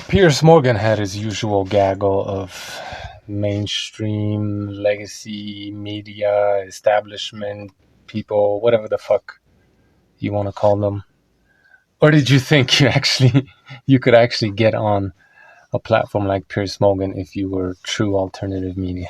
Piers Morgan had his usual gaggle of mainstream legacy media establishment people, whatever the fuck you want to call them. Or did you think you could actually get on a platform like Piers Morgan if you were true alternative media?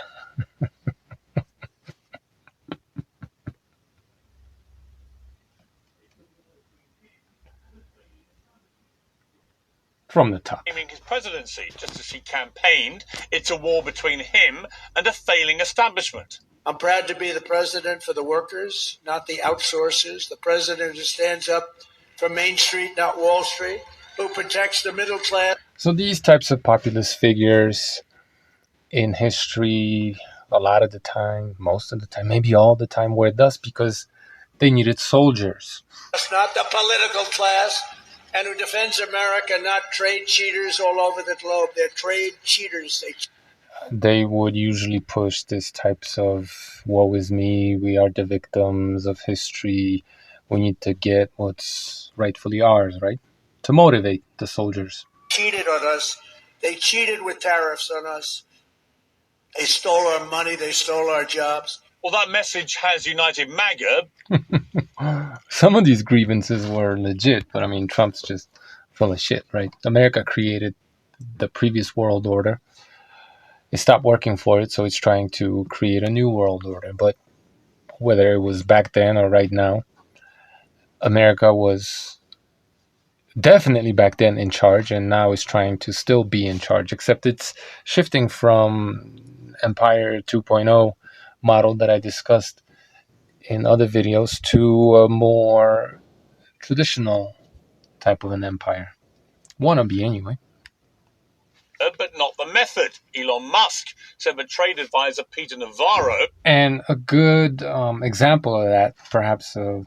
From the top. His presidency, just as he campaigned, it's a war between him and a failing establishment. I'm proud to be the president for the workers, not the outsourcers. The president who stands up for Main Street, not Wall Street, who protects the middle class. So these types of populist figures in history, a lot of the time, most of the time, maybe all the time, were thus because they needed soldiers. It's not the political class, and who defends America, not trade cheaters all over the globe. They're trade cheaters. They would usually push these types of woe is me, we are the victims of history, we need to get what's rightfully ours, right? To motivate the soldiers. Cheated on us. They cheated with tariffs on us. They stole our money. They stole our jobs. Well, that message has united MAGA. Some of these grievances were legit, but I mean, Trump's just full of shit, right? America created the previous world order. It stopped working for it, so it's trying to create a new world order. But whether it was back then or right now, America was definitely back then in charge, and now is trying to still be in charge, except it's shifting from Empire 2.0 model that I discussed in other videos to a more traditional type of an empire. Wannabe, anyway. But not the method. Elon Musk said the trade advisor Peter Navarro. And a good example of that, perhaps a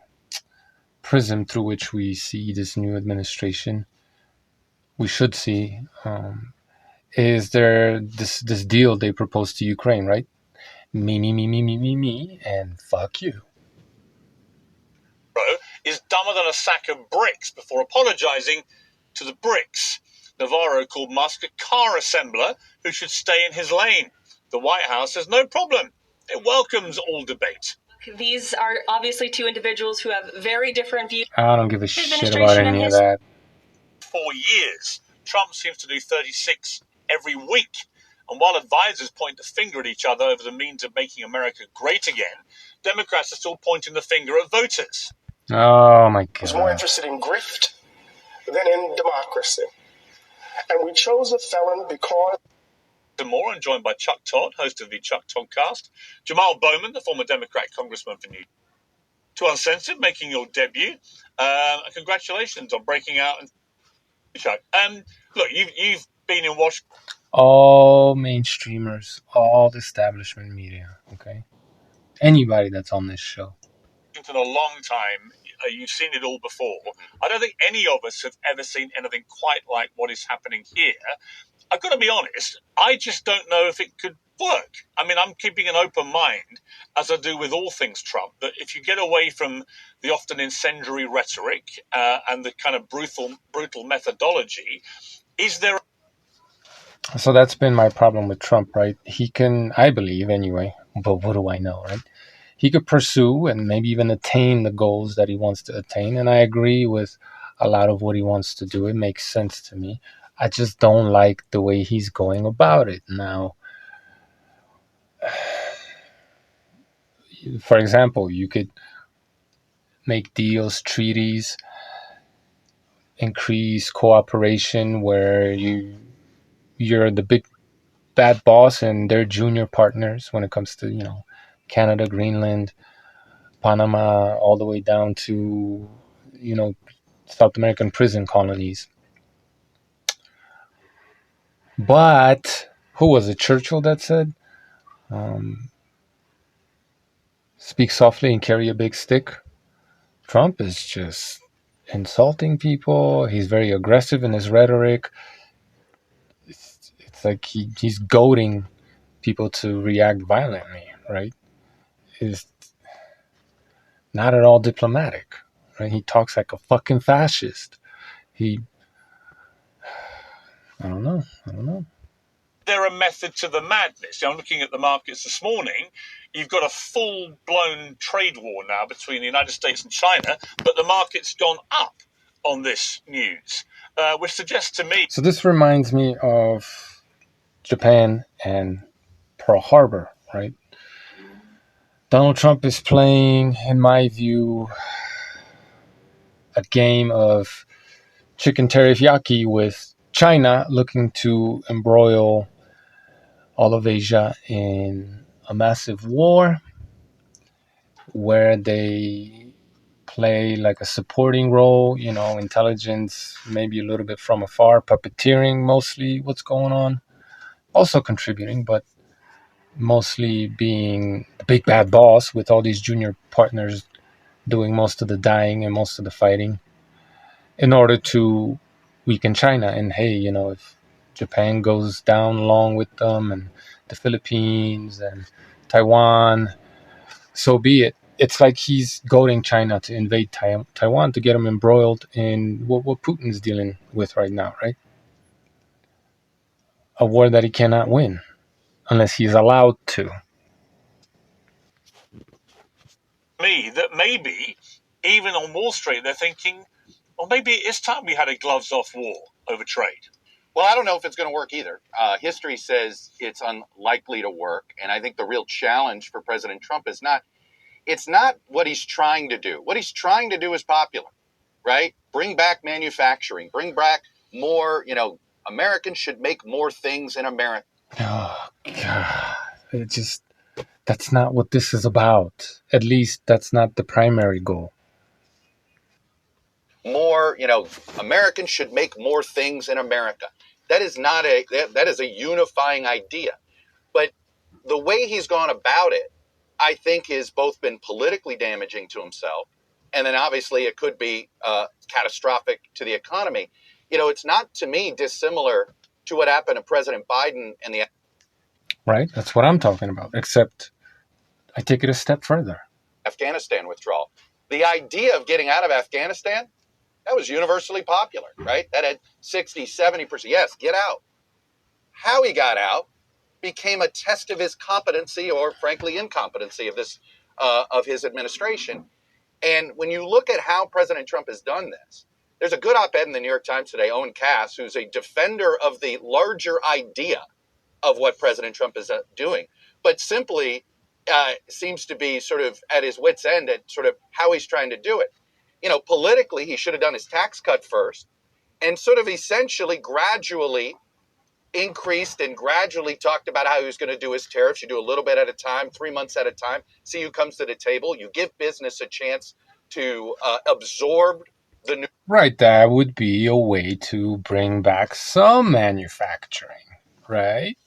prism through which we see this new administration, we should see, is there this deal they proposed to Ukraine, right? Me, and fuck you. Is dumber than a sack of bricks before apologizing to the bricks. Navarro called Musk a car assembler who should stay in his lane. The White House has no problem. It welcomes all debate. These are obviously two individuals who have very different views. I don't give a shit about any of that. 4 years. Trump seems to do 36 every week. And while advisors point the finger at each other over the means of making America great again, Democrats are still pointing the finger at voters. Oh my God. I was more interested in grift than in democracy. And we chose a felon because... More, I'm joined by Chuck Todd, host of the Chuck Toddcast. Jamal Bowman, the former Democrat congressman for New York. To Uncensored, making your debut. Congratulations on breaking out. Chuck, look, you've been in Washington. All mainstreamers, all the establishment media, okay? Anybody that's on this show. A long time. You've seen it all before. I don't think any of us have ever seen anything quite like what is happening here. I've got to be honest, I just don't know if it could work. I mean, I'm keeping an open mind, as I do with all things Trump, that if you get away from the often incendiary rhetoric and the kind of brutal methodology, is there... So that's been my problem with Trump, right? He can, I believe anyway, but what do I know, right? He could pursue and maybe even attain the goals that he wants to attain. And I agree with a lot of what he wants to do. It makes sense to me. I just don't like the way he's going about it now. For example, you could make deals, treaties, increase cooperation where you're the big bad boss and they're junior partners when it comes to, Canada, Greenland, Panama, all the way down to, South American prison colonies. But who was it? Churchill that said, speak softly and carry a big stick. Trump is just insulting people. He's very aggressive in his rhetoric. It's like he's goading people to react violently, right? Is not at all diplomatic, right? He talks like a fucking fascist. I don't know. I don't know. There a method to the madness? I'm looking at the markets this morning. You've got a full-blown trade war now between the United States and China, but the market's gone up on this news, which suggests to me... So this reminds me of Japan and Pearl Harbor, right? Donald Trump is playing, in my view, a game of chicken teriyaki with China, looking to embroil all of Asia in a massive war where they play like a supporting role, intelligence, maybe a little bit from afar, puppeteering mostly what's going on, also contributing, but mostly being the big bad boss with all these junior partners doing most of the dying and most of the fighting in order to weaken China. And hey, if Japan goes down along with them and the Philippines and Taiwan, so be it. It's like he's goading China to invade Taiwan to get them embroiled in what Putin's dealing with right now, right? A war that he cannot win unless he's allowed to. Me, that maybe, even on Wall Street, they're thinking, well, maybe it is time we had a gloves-off war over trade. Well, I don't know if it's going to work either. History says it's unlikely to work, and I think the real challenge for President Trump is it's not what he's trying to do. What he's trying to do is popular, right? Bring back manufacturing, bring back more, Americans should make more things in America. Oh, God. That's not what this is about. At least that's not the primary goal. More, Americans should make more things in America. That is not that is a unifying idea. But the way he's gone about it, I think, has both been politically damaging to himself, and then obviously it could be catastrophic to the economy. It's not, to me, dissimilar to what happened to President Biden and the... Right, that's what I'm talking about, except I take it a step further. Afghanistan withdrawal. The idea of getting out of Afghanistan, that was universally popular, right? That had 60, 70%. Yes, get out. How he got out became a test of his competency, or frankly incompetency, of his administration. And when you look at how President Trump has done this, there's a good op-ed in the New York Times today, Owen Cass, who's a defender of the larger idea of what President Trump is doing, but simply seems to be sort of at his wit's end at sort of how he's trying to do it. Politically, he should have done his tax cut first and sort of essentially gradually increased and gradually talked about how he was going to do his tariffs. You do a little bit at a time, 3 months at a time, see who comes to the table. You give business a chance to absorb the new... Right, that would be a way to bring back some manufacturing, right?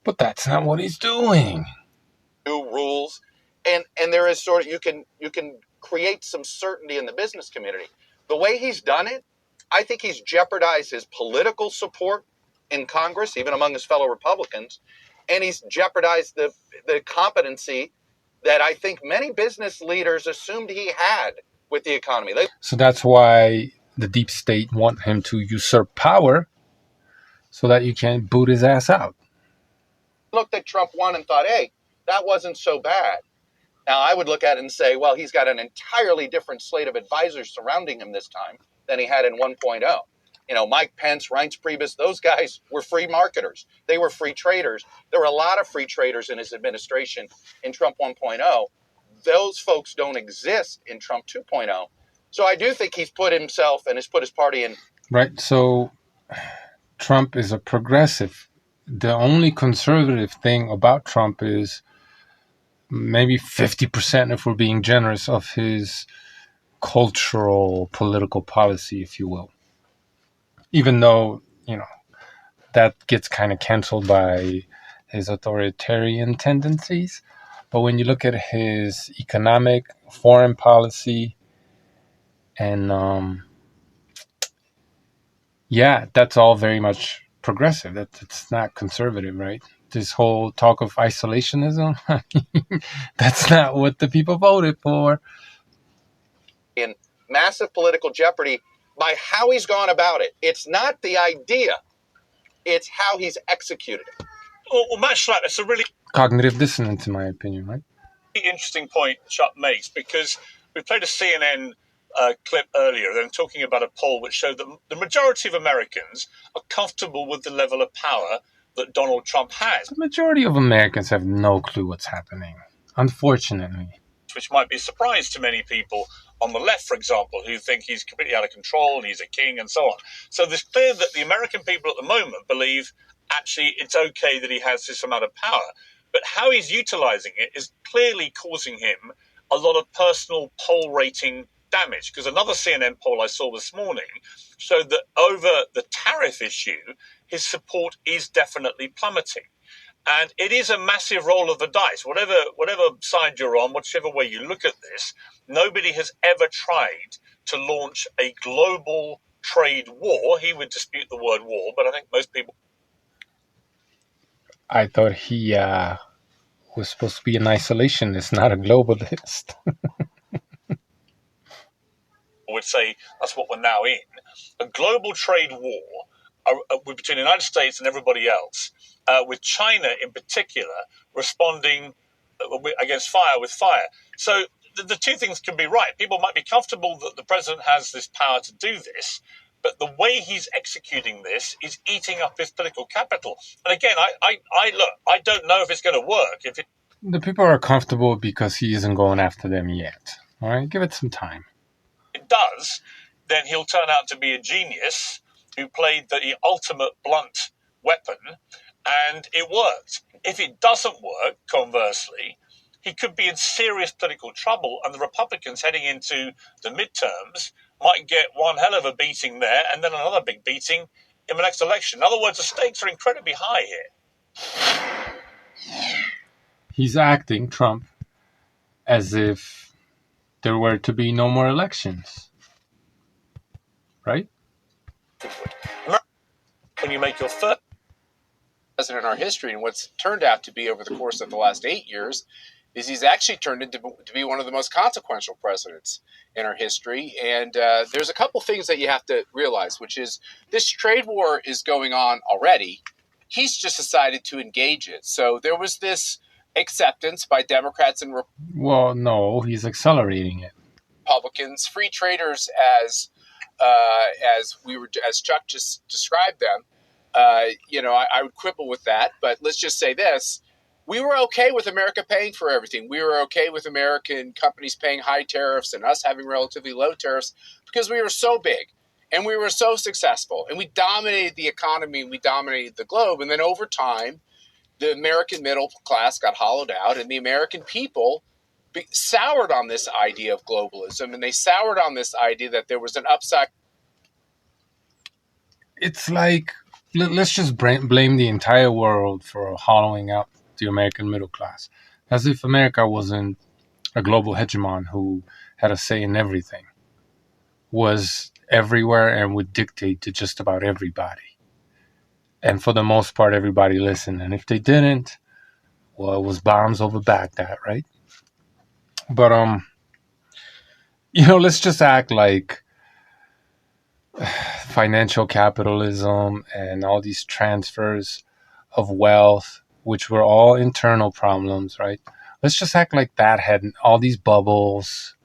But that's not what he's doing. New rules. And there is sort of, you can create some certainty in the business community. The way he's done it, I think he's jeopardized his political support in Congress, even among his fellow Republicans, and he's jeopardized the competency that I think many business leaders assumed he had with the economy. So that's why the deep state want him to usurp power so that you can boot his ass out. Looked at Trump 1 and thought, hey, that wasn't so bad. Now, I would look at it and say, well, he's got an entirely different slate of advisors surrounding him this time than he had in 1.0. Mike Pence, Reince Priebus, those guys were free marketers. They were free traders. There were a lot of free traders in his administration in Trump 1.0. Those folks don't exist in Trump 2.0. So I do think he's put himself and has put his party in. Right. So Trump is a progressive. The only conservative thing about Trump is maybe 50%, if we're being generous, of his cultural political policy, if you will. Even though, that gets kind of canceled by his authoritarian tendencies. But when you look at his economic, foreign policy, and that's all very much progressive. It's not conservative, right? This whole talk of isolationism, that's not what the people voted for. In massive political jeopardy by how he's gone about it. It's not the idea It's how he's executed it. Well, Matt Schlapp, it's a really Cognitive dissonance, in my opinion, right? interesting point Chuck makes, because we played a CNN clip earlier, them talking about a poll which showed that the majority of Americans are comfortable with the level of power that Donald Trump has. The majority of Americans have no clue what's happening, unfortunately. Which might be a surprise to many people on the left, for example, who think he's completely out of control and he's a king and so on. So it's clear that the American people at the moment believe actually it's okay that he has this amount of power. But how he's utilizing it is clearly causing him a lot of personal poll rating damage. Because another CNN poll I saw this morning showed that over the tariff issue, his support is definitely plummeting. And it is a massive roll of the dice. Whatever side you're on, whichever way you look at this, nobody has ever tried to launch a global trade war. He would dispute the word war, but I think most people... I thought he was supposed to be an isolationist, not a globalist. would say that's what we're now in. A global trade war between the United States and everybody else, with China in particular responding against fire with fire. So the two things can be right. People might be comfortable that the president has this power to do this, but the way he's executing this is eating up his political capital. And again, I don't know if it's going to work. The people are comfortable because he isn't going after them yet. All right, give it some time. It does, then he'll turn out to be a genius who played the ultimate blunt weapon, and it worked. If it doesn't work, conversely, he could be in serious political trouble, and the Republicans heading into the midterms might get one hell of a beating there and then another big beating in the next election. In other words, the stakes are incredibly high here. He's acting, Trump, as if there were to be no more elections. Right? When you make your first president in our history, and what's turned out to be over the course of the last 8 years is he's actually turned into to be one of the most consequential presidents in our history. And there's a couple things that you have to realize, which is this trade war is going on already. He's just decided to engage it. So there was this acceptance by Democrats and Well, no, he's accelerating it. Republicans, free traders, as Chuck just described them. I would quibble with that, but let's just say this. We were okay with America paying for everything. We were okay with American companies paying high tariffs and us having relatively low tariffs because we were so big and we were so successful and we dominated the economy and we dominated the globe. And then over time, the American middle class got hollowed out and the American people soured on this idea of globalism, and they soured on this idea that there was an upside. It's like, let's just blame the entire world for hollowing out the American middle class, as if America wasn't a global hegemon who had a say in everything, was everywhere and would dictate to just about everybody. And for the most part, everybody listened. And if they didn't, well, it was bombs over Baghdad, right? But, let's just act like financial capitalism and all these transfers of wealth, which were all internal problems, right? Let's just act like that had all these bubbles.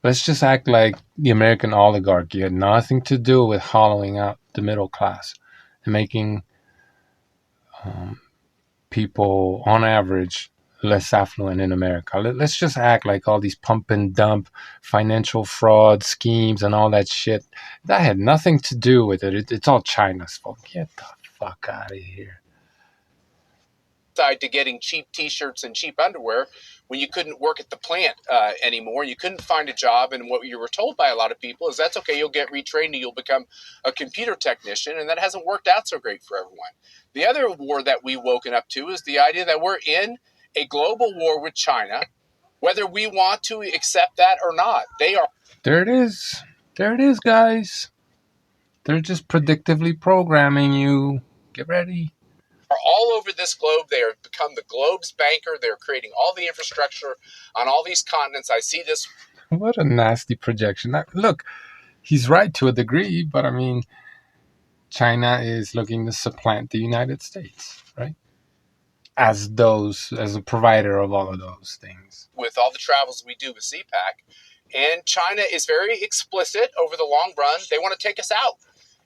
Let's just act like the American oligarchy had nothing to do with hollowing out the middle class and making people, on average, less affluent in America. Let's just act like all these pump and dump financial fraud schemes and all that shit, that had nothing to do with it. It's all China's fault. Get the fuck out of here. To getting cheap T-shirts and cheap underwear when you couldn't work at the plant anymore. You couldn't find a job, and what you were told by a lot of people is that's okay, you'll get retrained and you'll become a computer technician, and that hasn't worked out so great for everyone. The other war that we've woken up to is the idea that we're in a global war with China, whether we want to accept that or not. They are. There it is. There it is, guys. They're just predictively programming you. Get ready. Are all over this globe. They have become the globe's banker. They're creating all the infrastructure on all these continents. I see this. What a nasty projection. Look, he's right to a degree, but I mean, China is looking to supplant the United States, right? As a provider of all of those things. With all the travels we do with CPAC. And China is very explicit over the long run. They want to take us out.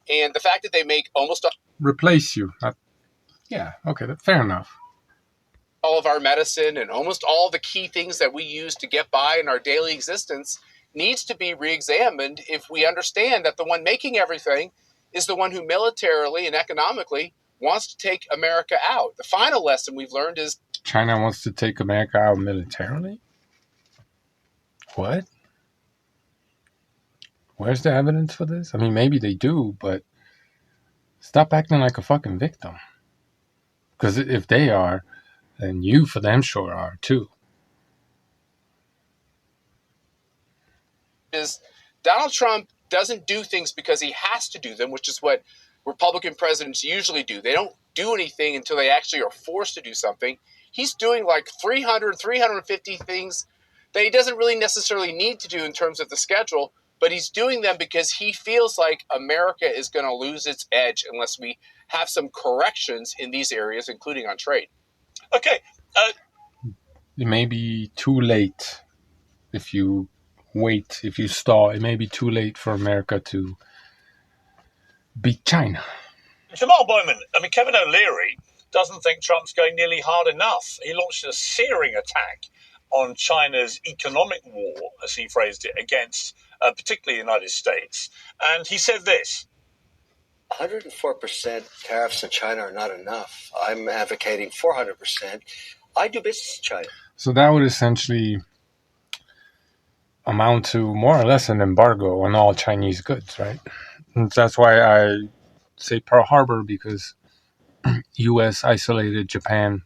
And the fact that they make almost replace you. Yeah, okay, fair enough. all of our medicine and almost all the key things that we use to get by in our daily existence needs to be re-examined if we understand that the one making everything is the one who militarily and economically wants to take America out. The final lesson we've learned is China wants to take America out militarily? What? Where's the evidence for this? I mean, maybe they do, but stop acting like a fucking victim. Because if they are, then you for them sure are too. is Donald Trump doesn't do things because he has to do them, which is what Republican presidents usually do. They don't do anything until they actually are forced to do something. He's doing like 300, 350 things that he doesn't really necessarily need to do in terms of the schedule, but he's doing them because he feels like America is going to lose its edge unless we have some corrections in these areas, including on trade. Okay. It may be too late if you wait, if you stall. It may be too late for America to beat China. Jamal Bowman, I mean, Kevin O'Leary doesn't think Trump's going nearly hard enough. He launched a searing attack on China's economic war, as he phrased it, against particularly the United States. And he said this. 104% tariffs in China are not enough. I'm advocating 400%. I do business in China. So that would essentially amount to more or less an embargo on all Chinese goods, right? And that's why I say Pearl Harbor, because U.S. isolated Japan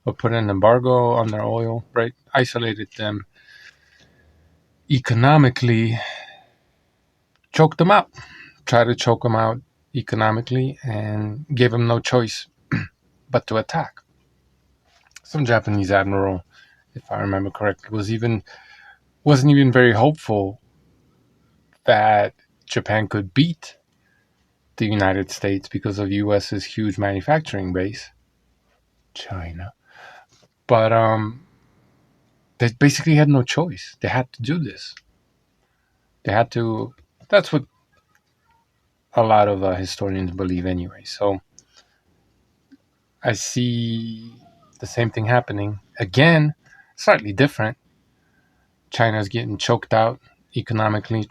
or put an embargo on their oil, right? Isolated them economically, choked them out, tried to choke them out economically, and gave them no choice but to attack. Some Japanese admiral, if I remember correctly, wasn't even very hopeful that Japan could beat the United States because of US's huge manufacturing base, China. But they basically had no choice. They had to do this. They had to. That's what a lot of historians believe anyway. So I see the same thing happening again, slightly different. China's getting choked out economically.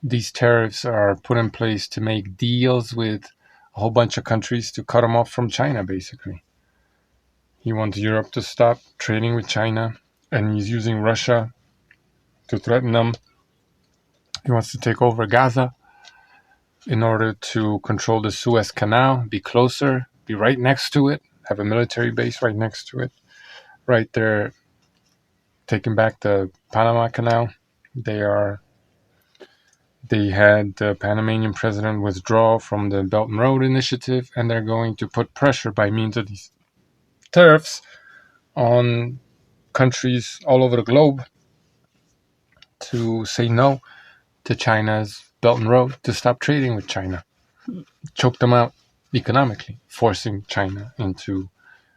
These tariffs are put in place to make deals with a whole bunch of countries to cut them off from China, basically. He wants Europe to stop trading with China, and he's using Russia to threaten them. He wants to take over Gaza in order to control the Suez Canal, be closer, be right next to it, have a military base right next to it. Right there, taking back the Panama Canal. They had the Panamanian president withdraw from the Belt and Road Initiative, and they're going to put pressure by means of these tariffs on countries all over the globe to say no to China's Belt and Road, to stop trading with China, choke them out economically, forcing China into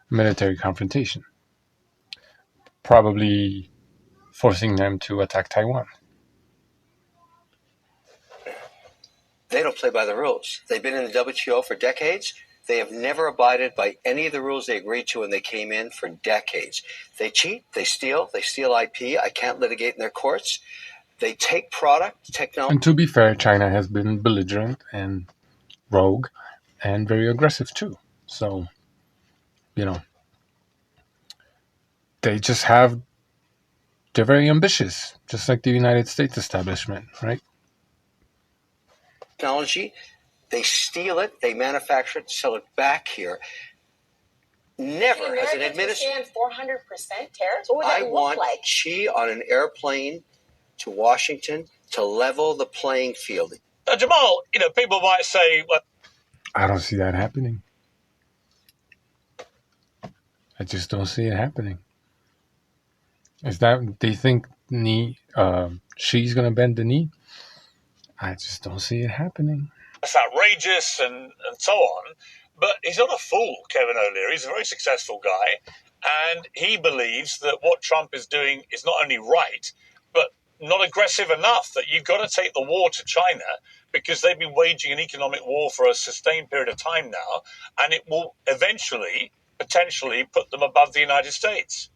military confrontation, probably forcing them to attack Taiwan. They don't play by the rules. They've been in the WTO for decades. They have never abided by any of the rules they agreed to when they came in for decades. They cheat, they steal IP. I can't litigate in their courts. They take product, technology. And to be fair, China has been belligerent and rogue and very aggressive too. So, they're very ambitious, just like the United States establishment, right? Technology, they steal it, they manufacture it, sell it back here. Never has an administration 400% tariffs. What would that look like? Xi on an airplane to Washington to level the playing field. Jamal, people might say, well, I don't see that happening. I just don't see it happening. Is that they think Xi's going to bend the knee? I just don't see it happening. That's outrageous and so on. But he's not a fool, Kevin O'Leary. He's a very successful guy. And he believes that what Trump is doing is not only right, but not aggressive enough, that you've got to take the war to China because they've been waging an economic war for a sustained period of time now, and it will eventually, potentially, put them above the United States.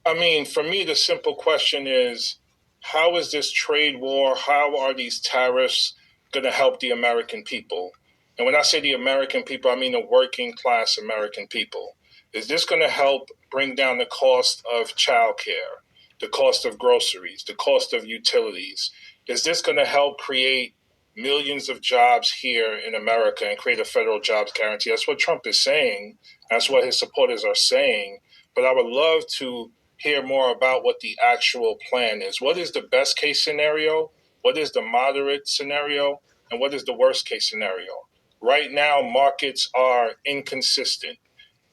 I mean, for me, the simple question is, how is this trade war, how are these tariffs going to help the American people? And when I say the American people, I mean the working class American people. Is this going to help bring down the cost of childcare, the cost of groceries, the cost of utilities? Is this going to help create millions of jobs here in America and create a federal jobs guarantee? That's what Trump is saying. That's what his supporters are saying. But I would love to hear more about what the actual plan is. What is the best case scenario? What is the moderate scenario? And what is the worst case scenario? Right now, markets are inconsistent,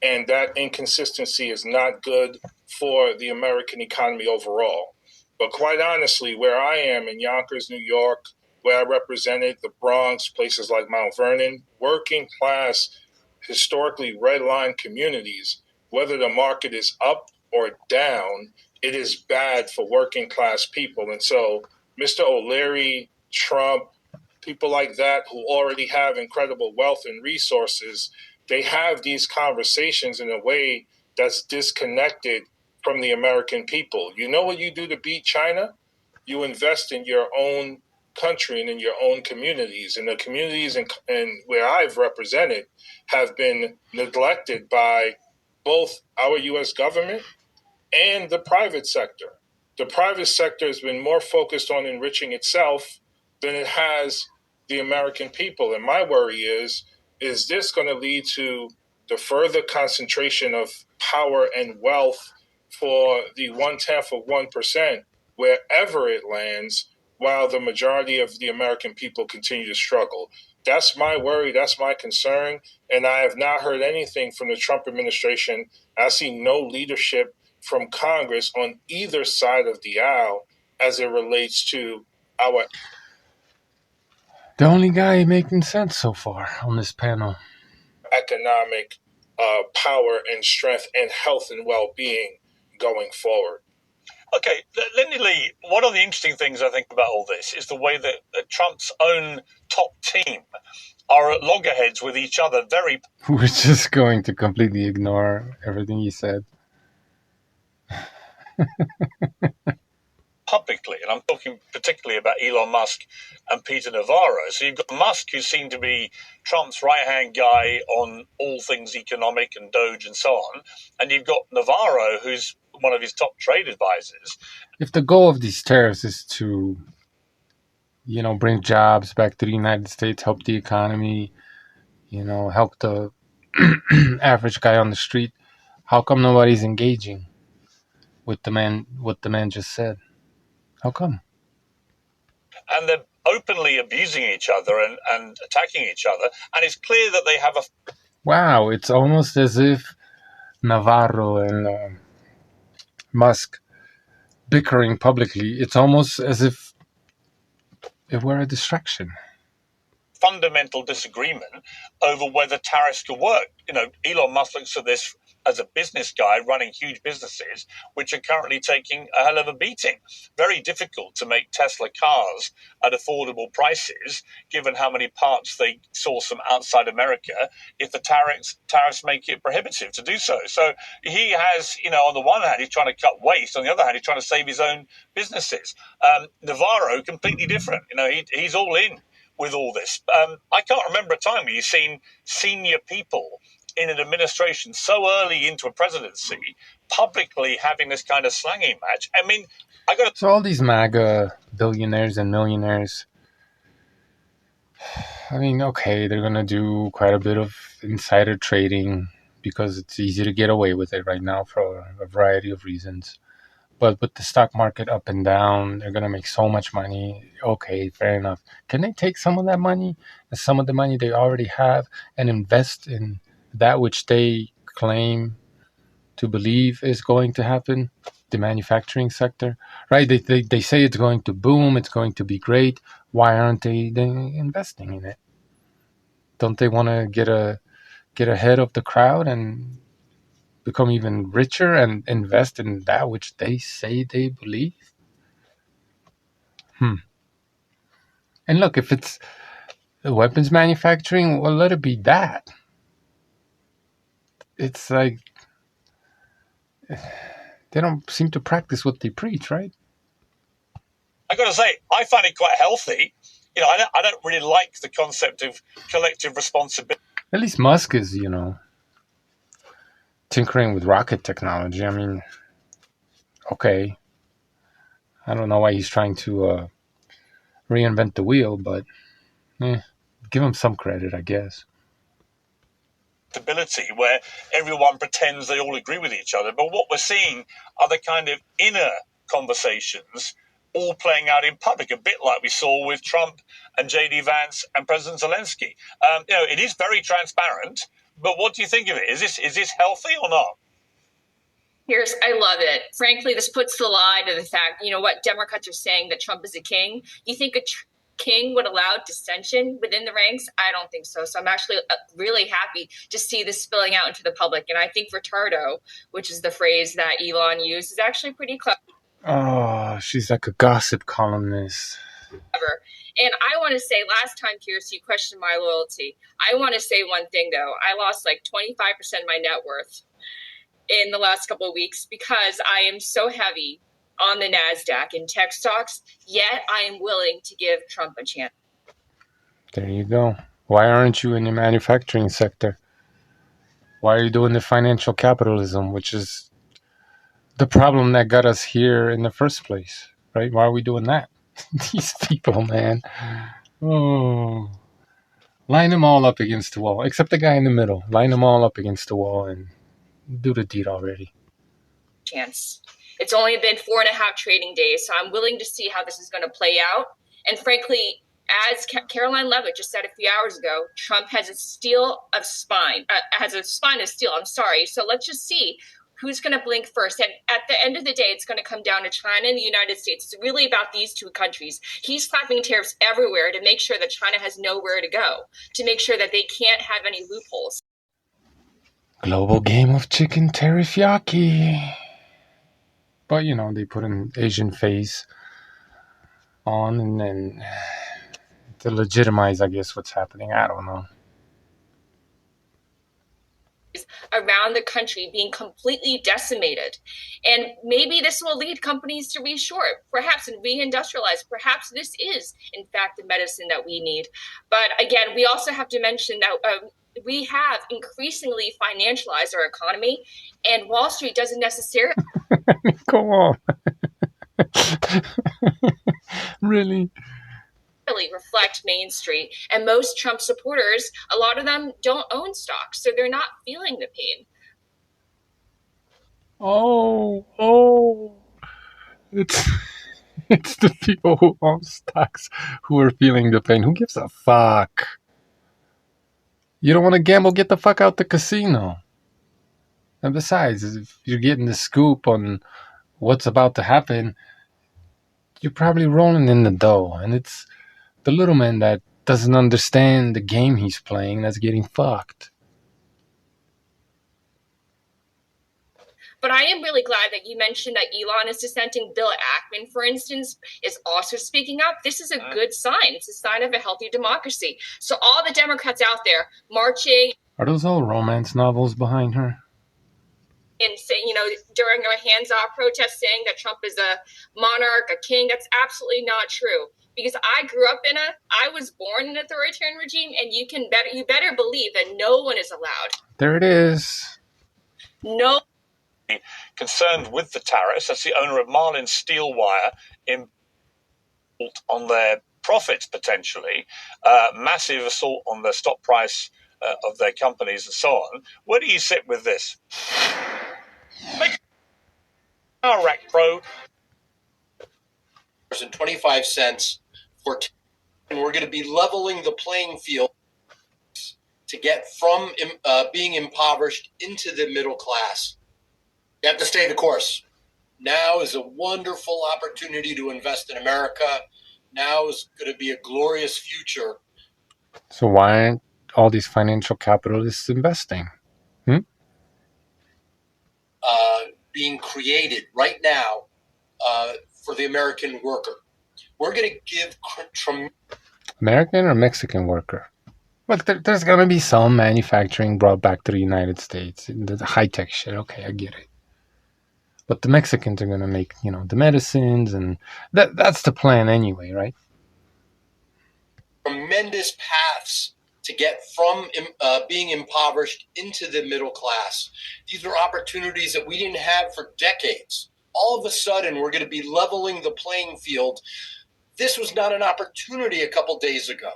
and that inconsistency is not good for the American economy overall. But quite honestly, where I am in Yonkers, New York, where I represented the Bronx, places like Mount Vernon, working class, historically red line communities, whether the market is up or down, it is bad for working class people. And so Mr. O'Leary, Trump, people like that who already have incredible wealth and resources, they have these conversations in a way that's disconnected from the American people. You know what you do to beat China? You invest in your own country and in your own communities. And the communities and where I've represented have been neglected by both our U.S. government and the private sector. The private sector has been more focused on enriching itself than it has the American people. And my worry is this going to lead to the further concentration of power and wealth for the 0.1% wherever it lands, while the majority of the American people continue to struggle? That's my worry. That's my concern. And I have not heard anything from the Trump administration. I see no leadership from Congress on either side of the aisle as it relates to our... The only guy making sense so far on this panel. Economic power and strength and health and well-being going forward. Okay, Lindy Lee, one of the interesting things I think about all this is the way that Trump's own top team are at loggerheads with each other. We're just going to completely ignore everything he said. Publicly, and I'm talking particularly about Elon Musk and Peter Navarro. So you've got Musk, who seemed to be Trump's right-hand guy on all things economic and Doge and so on, and you've got Navarro, who's one of his top trade advisors. If the goal of these tariffs is to, bring jobs back to the United States, help the economy, help the average guy on the street, how come nobody's engaging with what the man just said? How come? And they're openly abusing each other and attacking each other. And it's clear that they have a... Wow, it's almost as if Navarro and Musk bickering publicly, it's almost as if it were a distraction. Fundamental disagreement over whether tariffs could work. Elon Musk looks at this as a business guy running huge businesses, which are currently taking a hell of a beating. Very difficult to make Tesla cars at affordable prices, given how many parts they source from outside America, if the tariffs make it prohibitive to do so. So he has, on the one hand, he's trying to cut waste. On the other hand, he's trying to save his own businesses. Navarro, completely different. He's all in with all this. I can't remember a time where you've seen senior people in an administration so early into a presidency publicly having this kind of slanging match. I mean, So all these MAGA billionaires and millionaires, I mean, okay, they're going to do quite a bit of insider trading because it's easy to get away with it right now for a variety of reasons. But with the stock market up and down, they're going to make so much money. Okay, fair enough. Can they take some of that money and some of the money they already have and invest in that which they claim to believe is going to happen? the manufacturing sector, right? They say it's going to boom, it's going to be great. Why aren't they investing in it? Don't they want to get ahead of the crowd and become even richer and invest in that which they say they believe? And look, if it's weapons manufacturing, well, let it be that. It's like they don't seem to practice what they preach, right? I got to say, I find it quite healthy. You know, I don't really like the concept of collective responsibility. At least Musk is, tinkering with rocket technology. I mean, okay, I don't know why he's trying to reinvent the wheel, but give him some credit, I guess. Where everyone pretends they all agree with each other, but what we're seeing are the kind of inner conversations all playing out in public, a bit like we saw with Trump and J.D. Vance and President Zelensky. It is very transparent, but what do you think of it? Is this healthy or not? I love it. Frankly, this puts the lie to the fact, what Democrats are saying, that Trump is a king. You think a king would allow dissension within the ranks? I don't think so. So I'm actually really happy to see this spilling out into the public. And I think retardo, which is the phrase that Elon used, is actually pretty clever. Oh, she's like a gossip columnist. And I want to say, last time, Kirsten, you questioned my loyalty. I want to say one thing, though. I lost like 25% of my net worth in the last couple of weeks because I am so heavy on the NASDAQ in tech stocks, yet I am willing to give Trump a chance. There you go. Why aren't you in the manufacturing sector? Why are you doing the financial capitalism, which is the problem that got us here in the first place, right? Why are we doing that? These people, man. Oh. Line them all up against the wall, except the guy in the middle. Line them all up against the wall and do the deed already. Chance. It's only been 4.5 trading days, so I'm willing to see how this is going to play out. And frankly, as Caroline Levitt just said a few hours ago, Trump has a spine of steel. I'm sorry. So let's just see who's going to blink first. And at the end of the day, it's going to come down to China and the United States. It's really about these two countries. He's slapping tariffs everywhere to make sure that China has nowhere to go, to make sure that they can't have any loopholes. Global game of chicken Tariffyaki. But, they put an Asian face on and then to legitimize, I guess, what's happening. I don't know. Around the country being completely decimated. And maybe this will lead companies to reshore, perhaps, and reindustrialize. Perhaps this is, in fact, the medicine that we need. But again, we also have to mention that we have increasingly financialized our economy, and Wall Street doesn't necessarily... Come on. Really? reflect Main Street. And most Trump supporters, a lot of them don't own stocks, so they're not feeling the pain. Oh. It's the people who own stocks who are feeling the pain. Who gives a fuck? You don't want to gamble? Get the fuck out the casino. And besides, if you're getting the scoop on what's about to happen, you're probably rolling in the dough. And it's the little man that doesn't understand the game he's playing that's getting fucked. But I am really glad that you mentioned that Elon is dissenting. Bill Ackman, for instance, is also speaking up. This is a good sign. It's a sign of a healthy democracy. So all the Democrats out there marching. Are those all romance novels behind her? And saying, during our hands-off protest, saying that Trump is a monarch, a king, that's absolutely not true. Because I was born in an authoritarian regime, and you better believe that no one is allowed. There it is. No. Concerned with the tariffs. That's the owner of Marlin Steelwire on their profits potentially. Massive assault on the stock price of their companies and so on. Where do you sit with this? Iraq Pro. And 25 cents and we're going to be leveling the playing field to get from being impoverished into the middle class. You have to stay the course. Now is a wonderful opportunity to invest in America. Now is going to be a glorious future. So why aren't all these financial capitalists investing? Being created right now for the American worker. We're going to give American or Mexican worker? Look, there's going to be some manufacturing brought back to the United States. The high-tech shit, okay, I get it. But the Mexicans are going to make, the medicines, and that's the plan anyway, right? tremendous paths to get from being impoverished into the middle class. These are opportunities that we didn't have for decades. All of a sudden, we're going to be leveling the playing field. This was not an opportunity a couple days ago.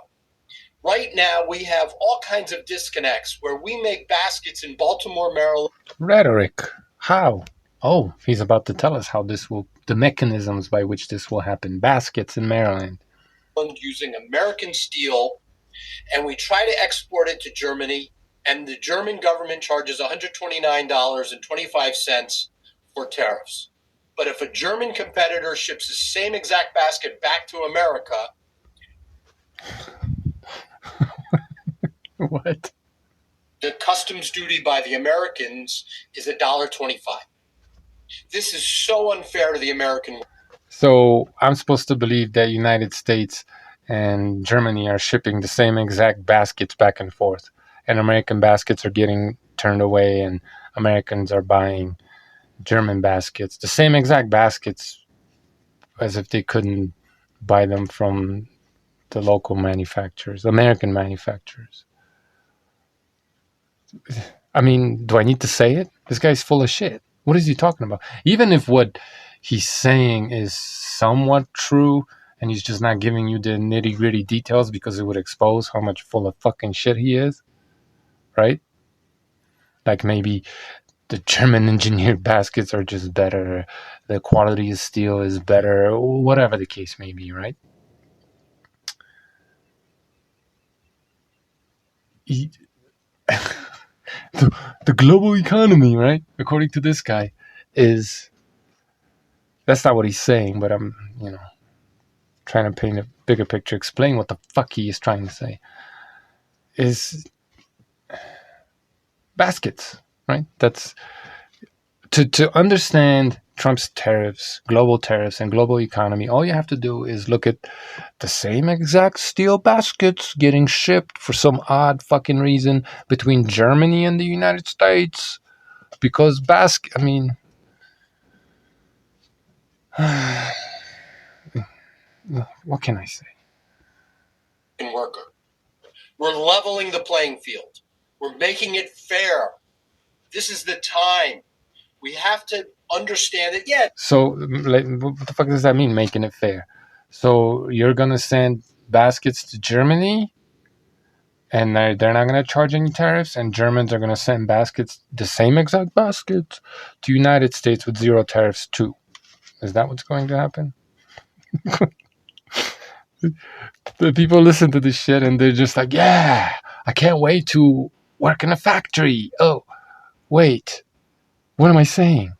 Right now, we have all kinds of disconnects where we make baskets in Baltimore, Maryland. Rhetoric. How? Oh, he's about to tell us how the mechanisms by which this will happen. Baskets in Maryland. Using American steel, and we try to export it to Germany, and the German government charges $129.25 for tariffs. But if a German competitor ships the same exact basket back to America, what? The customs duty by the Americans is $1.25. This is so unfair to the American. So I'm supposed to believe that United States and Germany are shipping the same exact baskets back and forth, and American baskets are getting turned away, and Americans are buying German baskets, the same exact baskets, as if they couldn't buy them from the local manufacturers, American manufacturers. I mean, do I need to say it? This guy's full of shit. What is he talking about? Even if what he's saying is somewhat true, and he's just not giving you the nitty-gritty details because it would expose how much full of fucking shit he is, right? Like maybe the German engineered baskets are just better, the quality of steel is better, whatever the case may be, right? The global economy, right? According to this guy, that's not what he's saying, but I'm, trying to paint a bigger picture, explain what the fuck he is trying to say, is baskets, right? That's to understand Trump's tariffs, global tariffs, and global economy. All you have to do is look at the same exact steel baskets getting shipped for some odd fucking reason between Germany and the United States, because what can I say? Worker. We're leveling the playing field. We're making it fair. This is the time. We have to understand it. Yeah. So, what the fuck does that mean, making it fair? So, you're going to send baskets to Germany, and they're not going to charge any tariffs, and Germans are going to send baskets, the same exact baskets, to United States with zero tariffs too. Is that what's going to happen? The people listen to this shit, and they're just like, yeah, I can't wait to work in a factory. Oh, wait, what am I saying?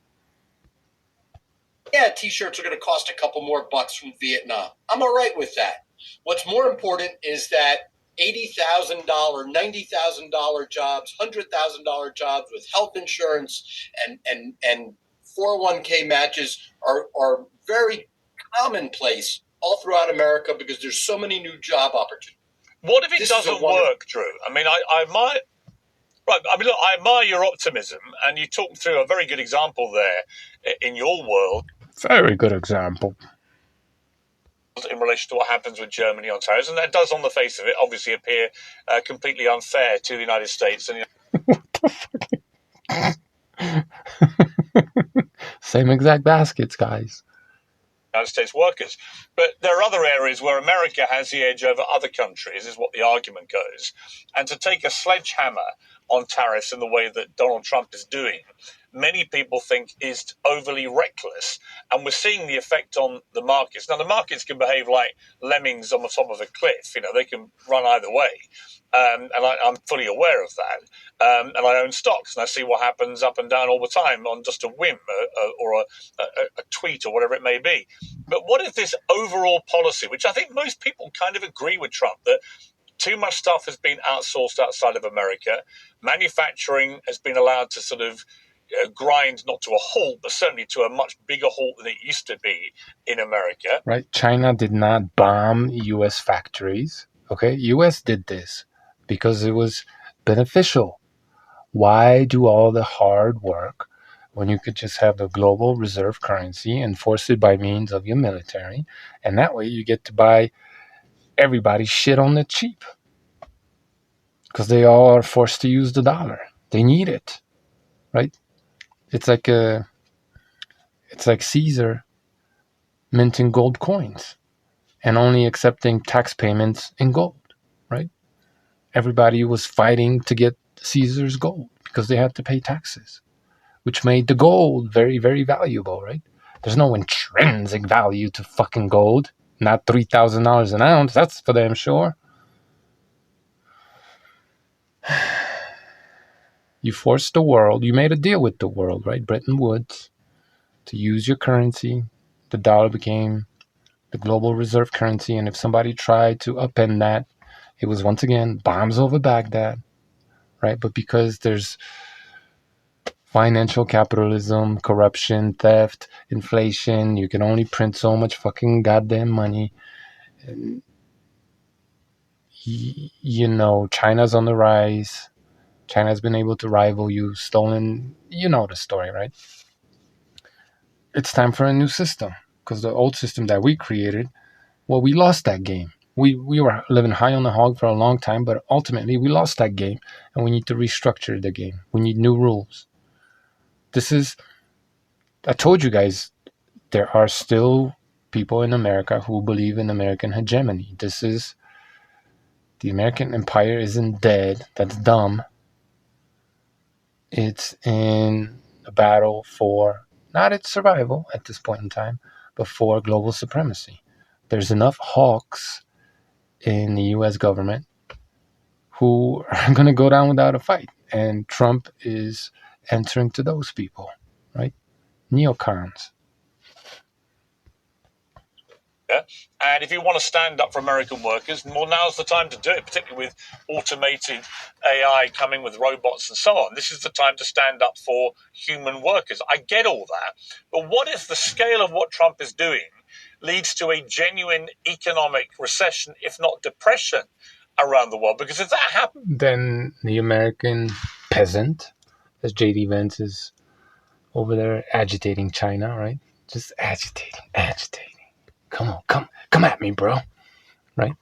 Yeah, t-shirts are going to cost a couple more bucks from Vietnam. I'm all right with that. What's more important is that $80,000, $90,000 jobs, $100,000 jobs with health insurance and 401k matches are very commonplace all throughout America because there's so many new job opportunities. What if it doesn't work, Drew? I mean, I might. Right, I mean, look, I admire your optimism, and you talked through a very good example there in your world. Very good example. In relation to what happens with Germany on tariffs, and that does, on the face of it, obviously appear completely unfair to the United States. And what the fuck? Same exact baskets, guys. United States workers. But there are other areas where America has the edge over other countries, is what the argument goes. And to take a sledgehammer on tariffs in the way that Donald Trump is doing many people think is overly reckless. And we're seeing the effect on the markets. Now, the markets can behave like lemmings on the top of a cliff. They can run either way. And I'm fully aware of that. And I own stocks, and I see what happens up and down all the time on just a whim or a tweet or whatever it may be. But what if this overall policy, which I think most people kind of agree with Trump, that too much stuff has been outsourced outside of America. Manufacturing has been allowed to sort of grind not to a halt, but certainly to a much bigger halt than it used to be in America. Right? China did not bomb U.S. factories. Okay? U.S. did this because it was beneficial. Why do all the hard work when you could just have the global reserve currency enforce it by means of your military? And that way you get to buy everybody's shit on the cheap. Because they all are forced to use the dollar. They need it. Right? It's like Caesar minting gold coins and only accepting tax payments in gold, right? Everybody was fighting to get Caesar's gold because they had to pay taxes, which made the gold very, very valuable, right? There's no intrinsic value to fucking gold. Not $3,000 an ounce. That's for damn sure. You forced the world. You made a deal with the world, right? Bretton Woods, to use your currency. The dollar became the global reserve currency. And if somebody tried to upend that, it was once again bombs over Baghdad, right? But because there's financial capitalism, corruption, theft, inflation, you can only print so much fucking goddamn money. And, China's on the rise. China's been able to rival you, stolen, the story, right? It's time for a new system because the old system that we created, well, we lost that game. We were living high on the hog for a long time, but ultimately we lost that game, and we need to restructure the game. We need new rules. I told you guys, there are still people in America who believe in American hegemony. The American empire isn't dead. That's dumb. It's in a battle for, not its survival at this point in time, but for global supremacy. There's enough hawks in the U.S. government who are going to go down without a fight. And Trump is answering to those people, right? Neocons. Yeah. And if you want to stand up for American workers, well, now's the time to do it, particularly with automated AI coming with robots and so on. This is the time to stand up for human workers. I get all that. But what if the scale of what Trump is doing leads to a genuine economic recession, if not depression, around the world? Because if that happens, then the American peasant, as J.D. Vance is over there agitating China, right? Just agitating. Come on, come at me, bro. Right?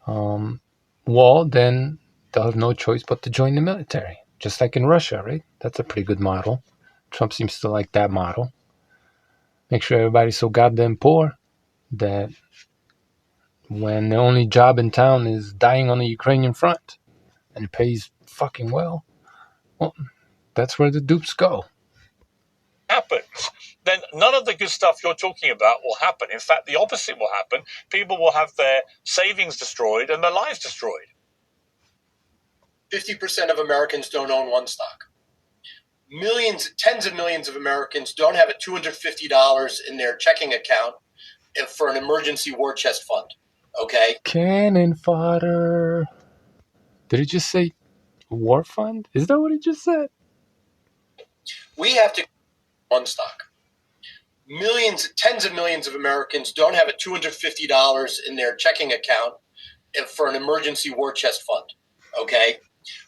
Well, then they'll have no choice but to join the military, just like in Russia, right? That's a pretty good model. Trump seems to like that model. Make sure everybody's so goddamn poor that when the only job in town is dying on the Ukrainian front and it pays fucking well, that's where the dupes go. Happens, then none of the good stuff you're talking about will happen. In fact, the opposite will happen. People will have their savings destroyed and their lives destroyed. 50% of Americans don't own one stock. Tens of millions of Americans don't have a $250 in their checking account for an emergency war chest fund. Okay? Cannon fodder. Did he just say war fund? Is that what he just said? We have to one stock. Tens of millions of Americans don't have a $250 in their checking account for an emergency war chest fund. Okay?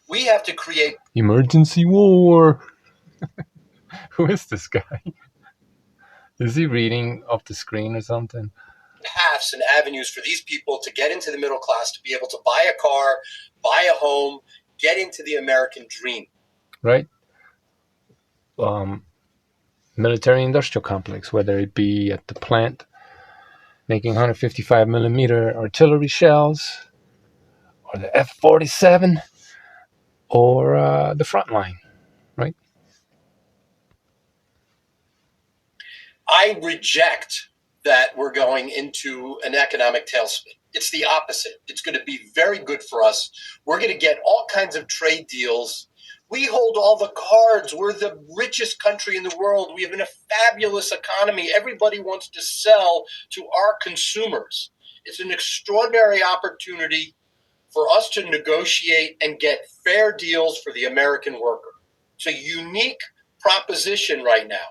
We have to create emergency war. Who is this guy? Is he reading off the screen or something? Paths and avenues for these people to get into the middle class, to be able to buy a car, buy a home, get into the American dream. Right? Military industrial complex, whether it be at the plant making 155 millimeter artillery shells, or the F-47, or the front line, right? I reject that we're going into an economic tailspin. It's the opposite. It's going to be very good for us. We're going to get all kinds of trade deals. We hold all the cards. We're the richest country in the world. We have a fabulous economy. Everybody wants to sell to our consumers. It's an extraordinary opportunity for us to negotiate and get fair deals for the American worker. It's a unique proposition right now.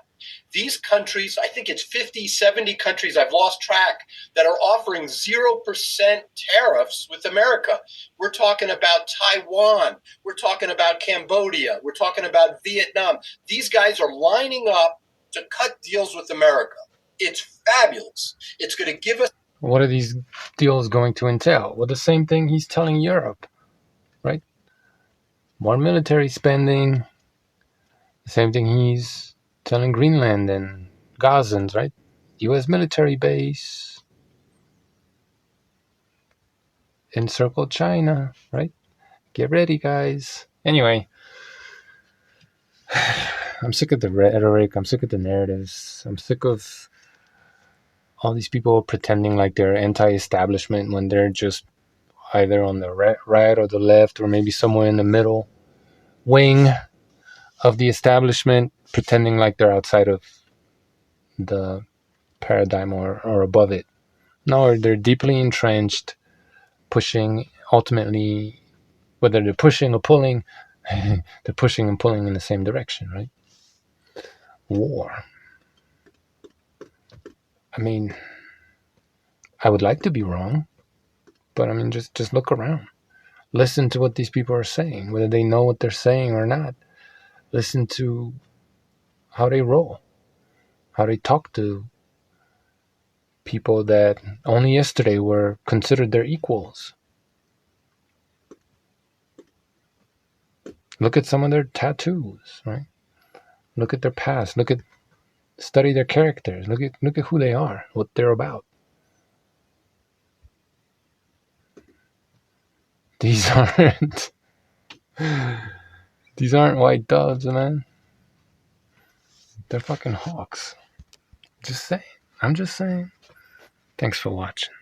These countries, I think it's 50, 70 countries, I've lost track, that are offering 0% tariffs with America. We're talking about Taiwan. We're talking about Cambodia. We're talking about Vietnam. These guys are lining up to cut deals with America. It's fabulous. It's going to give us... What are these deals going to entail? Well, the same thing he's telling Europe, right? More military spending. The same thing he's telling Greenland and Gazans, right? U.S. military base. Encircle China, right? Get ready, guys. Anyway, I'm sick of the rhetoric. I'm sick of the narratives. I'm sick of all these people pretending like they're anti-establishment when they're just either on the right or the left, or maybe somewhere in the middle wing of the establishment, pretending like they're outside of the paradigm or above it. No, they're deeply entrenched, pushing, ultimately, whether they're pushing or pulling, they're pushing and pulling in the same direction, right? War. I mean, I would like to be wrong, but I mean, just look around. Listen to what these people are saying, whether they know what they're saying or not. Listen to how they roll, how they talk to people that only yesterday were considered their equals. Look at some of their tattoos, right? Look at their past. Study their characters. Look at who they are, what they're about. These aren't white doves, man. They're fucking hawks. Just saying. I'm just saying. Thanks for watching.